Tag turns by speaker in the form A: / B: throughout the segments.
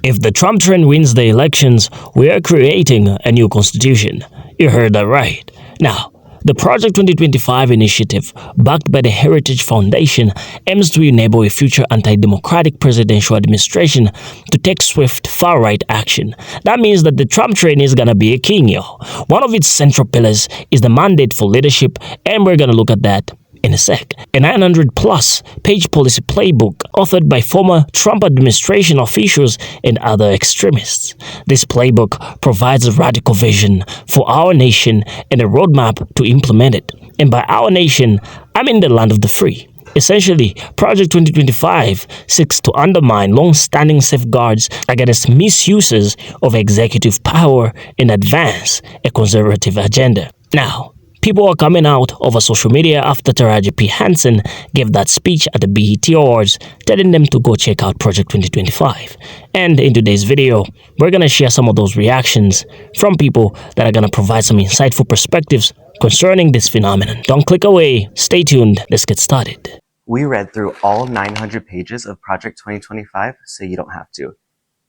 A: If the Trump trend wins the elections, we are creating a new constitution. You heard that right. Now, the Project 2025 initiative, backed by the Heritage Foundation, aims to enable a future anti-democratic presidential administration to take swift far-right action. That means that the Trump train is gonna be a king, yo. One of its central pillars is the mandate for leadership, and we're gonna look at that in a sec. A 900-plus page policy playbook authored by former Trump administration officials and other extremists. This playbook provides a radical vision for our nation and a roadmap to implement it. And by our nation, I mean the land of the free. Essentially, Project 2025 seeks to undermine long-standing safeguards against misuses of executive power and advance a conservative agenda. Now, people are coming out over social media after Taraji P. Henson gave that speech at the BET Awards, telling them to go check out Project 2025. And in today's video, we're going to share some of those reactions from people that are going to provide some insightful perspectives concerning this phenomenon. Don't click away. Stay tuned. Let's get started.
B: We read through all 900 pages of Project 2025, so you don't have to.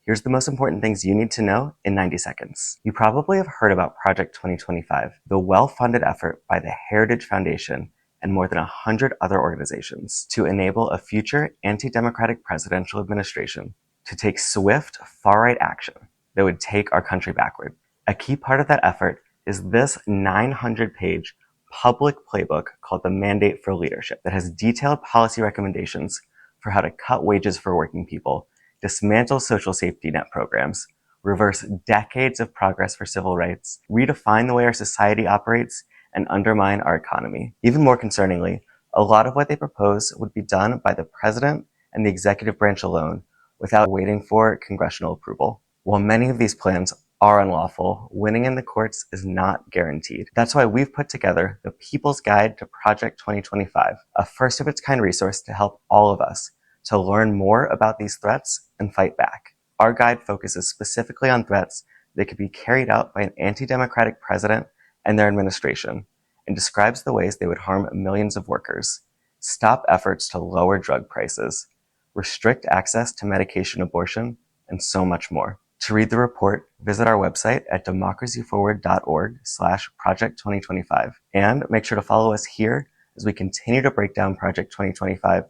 B: Here's the most important things you need to know in 90 seconds. You probably have heard about Project 2025, the well-funded effort by the Heritage Foundation and more than 100 other organizations to enable a future anti-democratic presidential administration to take swift, far-right action that would take our country backward. A key part of that effort is this 900-page public playbook called the Mandate for Leadership that has detailed policy recommendations for how to cut wages for working people, dismantle social safety net programs, reverse decades of progress for civil rights, redefine the way our society operates, and undermine our economy. Even more concerningly, a lot of what they propose would be done by the president and the executive branch alone without waiting for congressional approval. While many of these plans are unlawful, winning in the courts is not guaranteed. That's why we've put together the People's Guide to Project 2025, a first-of-its-kind resource to help all of us to learn more about these threats and fight back. Our guide focuses specifically on threats that could be carried out by an anti-democratic president and their administration, and describes the ways they would harm millions of workers, stop efforts to lower drug prices, restrict access to medication abortion, and so much more. To read the report, visit our website at democracyforward.org/project2025, and make sure to follow us here as we continue to break down Project 2025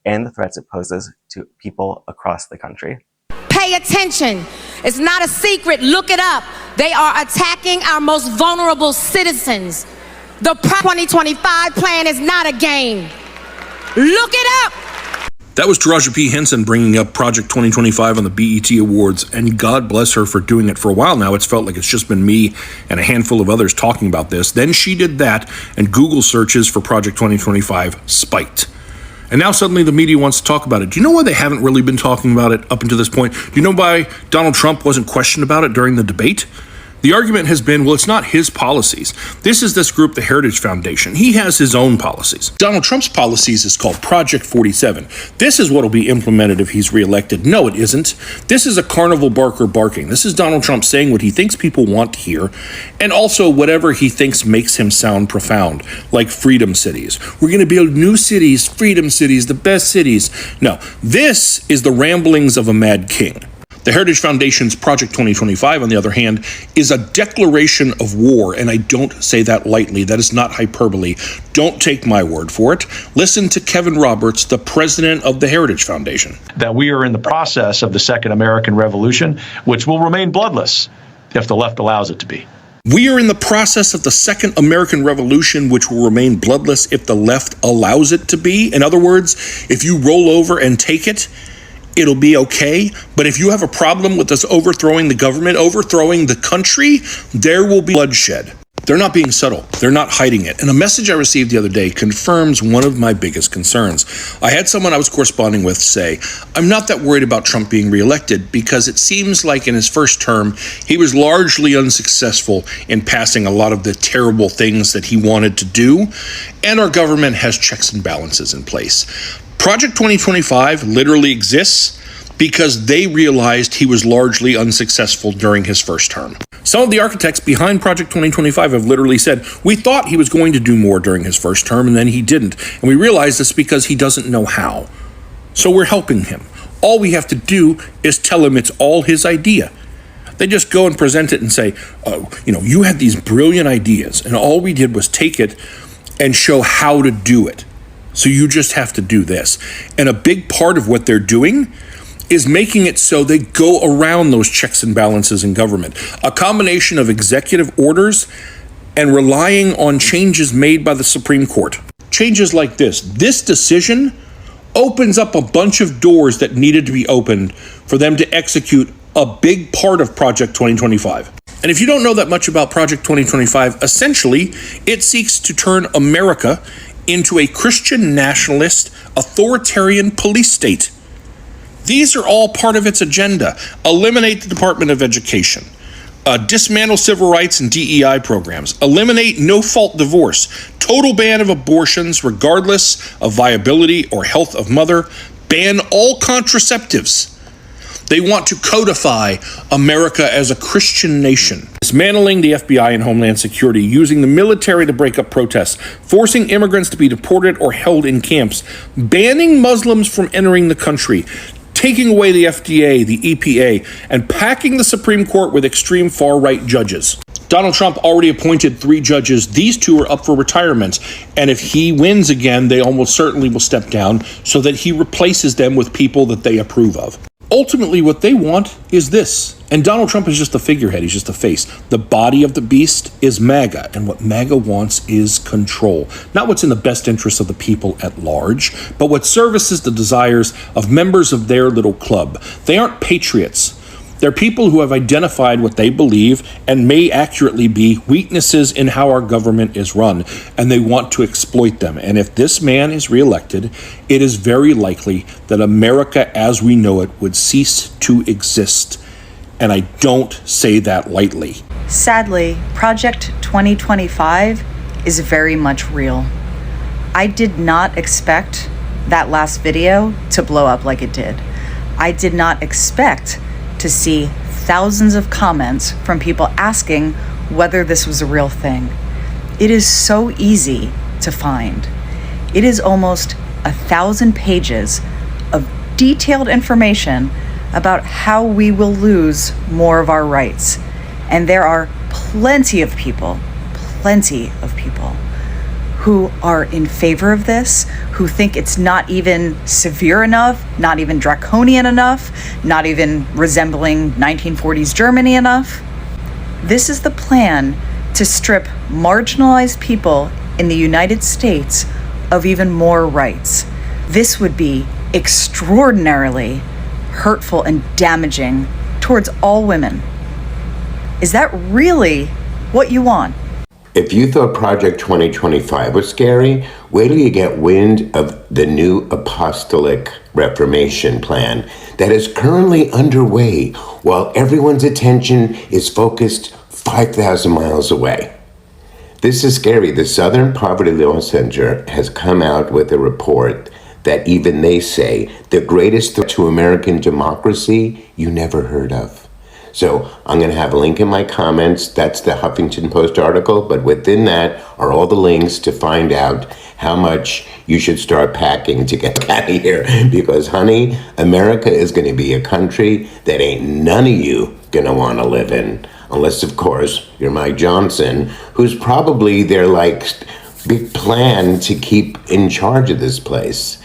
B: and the threats it poses to people across the country.
C: Pay attention. It's not a secret. Look it up. They are attacking our most vulnerable citizens. The 2025 plan is not a game. Look it up.
D: That was Taraji P. Henson bringing up Project 2025 on the BET Awards, and God bless her for doing it. For a while now, it's felt like it's just been me and a handful of others talking about this. Then she did that, and Google searches for Project 2025 spiked. And now suddenly the media wants to talk about it. Do you know why they haven't really been talking about it up until this point? Do you know why Donald Trump wasn't questioned about it during the debate? The argument has been, well, it's not his policies. This is this group, the Heritage Foundation. He has his own policies. Donald Trump's policies is called Project 47. This is what will be implemented if he's reelected. No, it isn't. This is a carnival barker barking. This is Donald Trump saying what he thinks people want to hear, and also whatever he thinks makes him sound profound, like freedom cities. We're going to build new cities, freedom cities, the best cities. No, this is the ramblings of a mad king. The Heritage Foundation's Project 2025, on the other hand, is a declaration of war, and I don't say that lightly. That is not hyperbole. Don't take my word for it. Listen to Kevin Roberts, the president of the Heritage Foundation.
E: That we are in the process of the Second American Revolution, which will remain bloodless if the left allows it to be.
D: We are in the process of the Second American Revolution, which will remain bloodless if the left allows it to be. In other words, if you roll over and take it, it'll be okay. But if you have a problem with us overthrowing the government, overthrowing the country, there will be bloodshed. They're not being subtle. They're not hiding it. And a message I received the other day confirms one of my biggest concerns. I had someone I was corresponding with say, I'm not that worried about Trump being reelected because it seems like in his first term, he was largely unsuccessful in passing a lot of the terrible things that he wanted to do. And our government has checks and balances in place. Project 2025 literally exists because they realized he was largely unsuccessful during his first term. Some of the architects behind Project 2025 have literally said, we thought he was going to do more during his first term and then he didn't. And we realized it's because he doesn't know how. So we're helping him. all we have to do is tell him it's all his idea. They just go and present it and say, you had these brilliant ideas, and all we did was take it and show how to do it. So you just have to do this. And a big part of what they're doing is making it so they go around those checks and balances in government. A combination of executive orders and relying on changes made by the Supreme Court. Changes like this. This decision opens up a bunch of doors that needed to be opened for them to execute a big part of Project 2025. And if you don't know that much about Project 2025, essentially, it seeks to turn America into a Christian nationalist, authoritarian police state. These are all part of its agenda. Eliminate the Department of Education. Dismantle civil rights and DEI programs. Eliminate no-fault divorce. Total ban of abortions regardless of viability or health of mother. Ban all contraceptives. They want to codify America as a Christian nation. Dismantling the FBI and Homeland Security, using the military to break up protests, forcing immigrants to be deported or held in camps, banning Muslims from entering the country, taking away the FDA, the EPA, and packing the Supreme Court with extreme far-right judges. Donald Trump already appointed 3 judges. These 2 are up for retirement. And if he wins again, they almost certainly will step down so that he replaces them with people that they approve of. Ultimately, what they want is this. And Donald Trump is just a figurehead. He's just a face. The body of the beast is MAGA. And what MAGA wants is control. Not what's in the best interest of the people at large, but what services the desires of members of their little club. They aren't patriots. They're people who have identified what they believe and may accurately be weaknesses in how our government is run, and they want to exploit them. And if this man is reelected, it is very likely that America as we know it would cease to exist. And I don't say that lightly.
F: Sadly, Project 2025 is very much real. I did not expect that last video to blow up like it did. I did not expect to see thousands of comments from people asking whether this was a real thing. It is so easy to find. It is almost 1,000 pages of detailed information about how we will lose more of our rights. And there are plenty of people who are in favor of this, who think it's not even severe enough, not even draconian enough, not even resembling 1940s Germany enough. This is the plan to strip marginalized people in the United States of even more rights. This would be extraordinarily hurtful and damaging towards all women. Is that really what you want?
G: If you thought Project 2025 was scary, wait till you get wind of the new Apostolic Reformation plan that is currently underway while everyone's attention is focused 5,000 miles away. This is scary. The Southern Poverty Law Center has come out with a report that even they say the greatest threat to American democracy you never heard of. So I'm going to have a link in my comments. That's the Huffington Post article. But within that are all the links to find out how much you should start packing to get out of here. Because, honey, America is going to be a country that ain't none of you going to want to live in. Unless, of course, you're Mike Johnson, who's probably their, big plan to keep in charge of this place.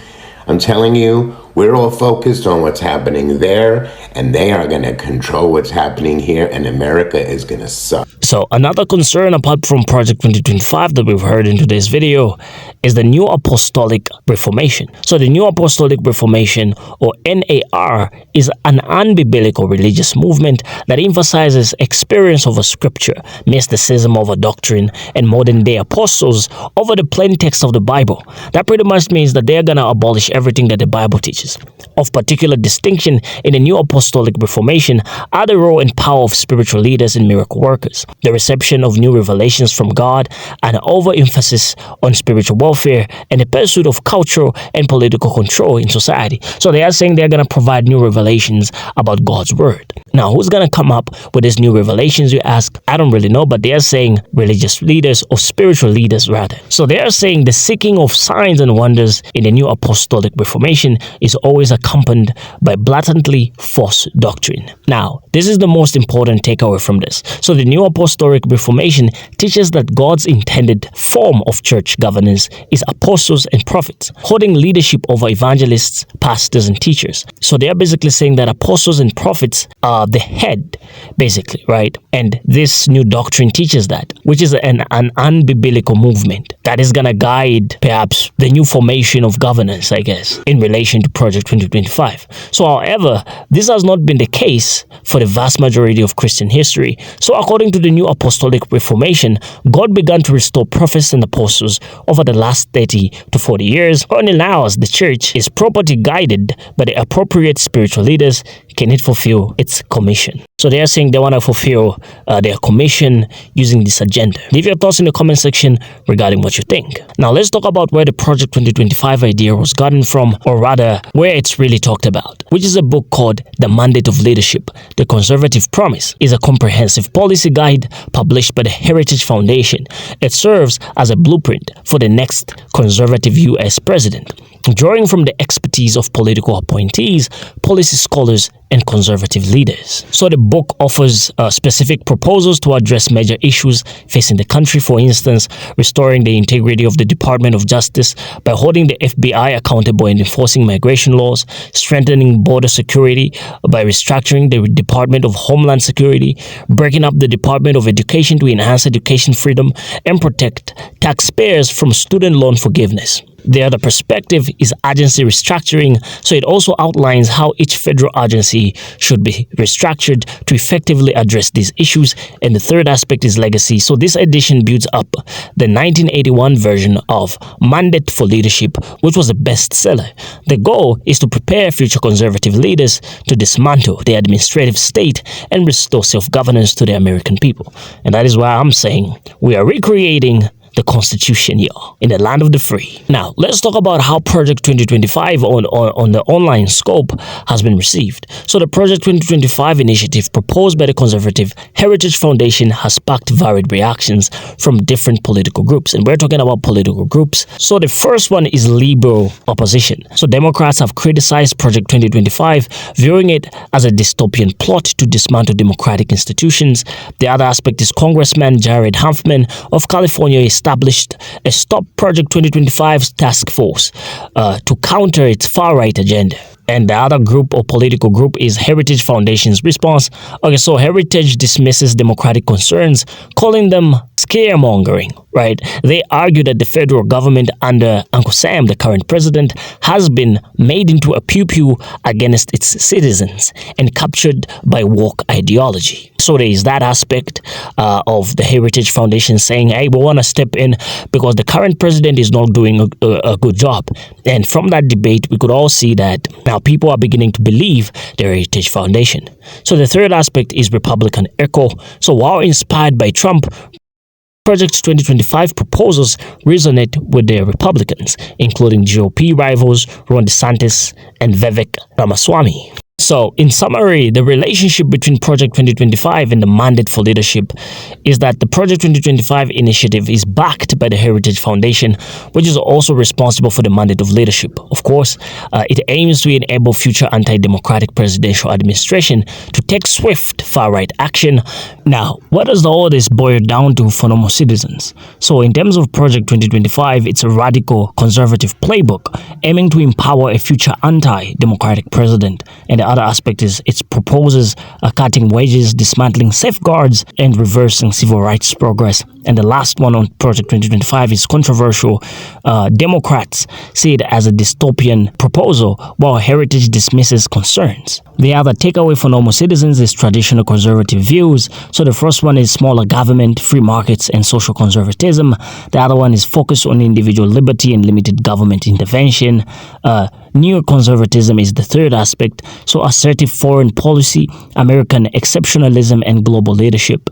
G: I'm telling you, we're all focused on what's happening there, and they are going to control what's happening here, and America is going to suck.
A: So another concern apart from Project 2025 that we've heard in today's video is the New Apostolic Reformation. So the New Apostolic Reformation, or NAR, is an unbiblical religious movement that emphasizes experience over scripture, mysticism over doctrine, and modern-day apostles over the plain text of the Bible. That pretty much means that they're going to abolish everything that the Bible teaches. Of particular distinction in the New Apostolic Reformation are the role and power of spiritual leaders and miracle workers, the reception of new revelations from God, and overemphasis on spiritual warfare and the pursuit of cultural and political control in society. So they are saying they're going to provide new revelations about God's word. Now, who's going to come up with these new revelations, you ask? I don't really know, but they are saying religious leaders or spiritual leaders rather. So they are saying the seeking of signs and wonders in the new Apostolic Reformation is always accompanied by blatantly false doctrine. Now, this is the most important takeaway from this. So the new Apostolic Reformation teaches that God's intended form of church governance is apostles and prophets, holding leadership over evangelists, pastors, and teachers. So they are basically saying that apostles and prophets are the head, basically, right? And this new doctrine teaches that, which is an unbiblical movement that is going to guide perhaps the new formation of governance, I guess, in relation to Project 2025. So, however, this has not been the case for the vast majority of Christian history. So, according to the new Apostolic Reformation, God began to restore prophets and apostles over the last 30 to 40 years. Only now, as the church is properly guided by the appropriate spiritual leaders, can it fulfill its commission. So they are saying they want to fulfill their commission using this agenda. Leave your thoughts in the comment section regarding what you think. Now let's talk about where the Project 2025 idea was gotten from, or rather where it's really talked about, which is a book called The Mandate of Leadership. The Conservative Promise is a comprehensive policy guide published by the Heritage Foundation. It serves as a blueprint for the next conservative U.S. president, drawing from the expertise of political appointees, policy scholars, and conservative leaders. So the book offers specific proposals to address major issues facing the country. For instance, restoring the integrity of the Department of Justice by holding the FBI accountable and enforcing migration laws, strengthening border security by restructuring the Department of Homeland Security, breaking up the Department of Education to enhance education freedom and protect taxpayers from student loan forgiveness. The other perspective is agency restructuring, so it also outlines how each federal agency should be restructured to effectively address these issues. And the third aspect is legacy. So this edition builds up the 1981 version of Mandate for Leadership, which was a bestseller. The goal is to prepare future conservative leaders to dismantle the administrative state and restore self-governance to the American people. And that is why I'm saying we are recreating the Constitution here in the land of the free. Now, let's talk about how Project 2025 on the online scope has been received. So the Project 2025 initiative proposed by the Conservative Heritage Foundation has sparked varied reactions from different political groups. And we're talking about political groups. So the first one is liberal opposition. So Democrats have criticized Project 2025, viewing it as a dystopian plot to dismantle democratic institutions. The other aspect is Congressman Jared Huffman of California established a Stop Project 2025 task force to counter its far-right agenda. And the other group or political group is Heritage Foundation's response. Okay, so Heritage dismisses democratic concerns, calling them scaremongering, right? They argue that the federal government under Uncle Sam, the current president, has been made into a pew-pew against its citizens and captured by woke ideology. So there is that aspect of the Heritage Foundation saying, hey, we want to step in because the current president is not doing a good job. And from that debate, we could all see that now people are beginning to believe the Heritage Foundation. So the third aspect is Republican echo. So while inspired by Trump, Project 2025 proposals resonate with the Republicans, including GOP rivals Ron DeSantis and Vivek Ramaswamy. So, in summary, the relationship between Project 2025 and the Mandate for Leadership is that the Project 2025 initiative is backed by the Heritage Foundation, which is also responsible for the Mandate of Leadership. Of course, it aims to enable future anti-democratic presidential administration to take swift far-right action. Now, what does all this boil down to for normal citizens? So, in terms of Project 2025, it's a radical conservative playbook aiming to empower a future anti-democratic president. And the other aspect is it proposes cutting wages, dismantling safeguards, and reversing civil rights progress. And the last one on Project 2025 is controversial. Democrats see it as a dystopian proposal, while Heritage dismisses concerns. The other takeaway for normal citizens is traditional conservative views. So the first one is smaller government, free markets, and social conservatism. The other one is focus on individual liberty and limited government intervention. Neoconservatism is the third aspect, so assertive foreign policy, American exceptionalism, and global leadership.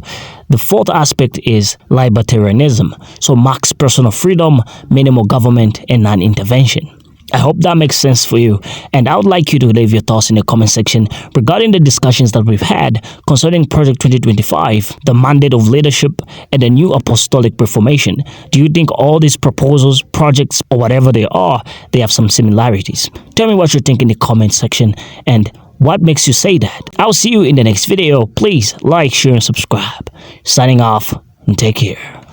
A: The fourth aspect is libertarianism, so max personal freedom, minimal government, and non-intervention. I hope that makes sense for you, and I would like you to leave your thoughts in the comment section regarding the discussions that we've had concerning Project 2025, the mandate of leadership, and the new Apostolic Reformation. Do you think all these proposals, projects, or whatever they are, they have some similarities? Tell me what you think in the comment section, and what makes you say that? I'll see you in the next video. Please like, share, and subscribe. Signing off, and take care.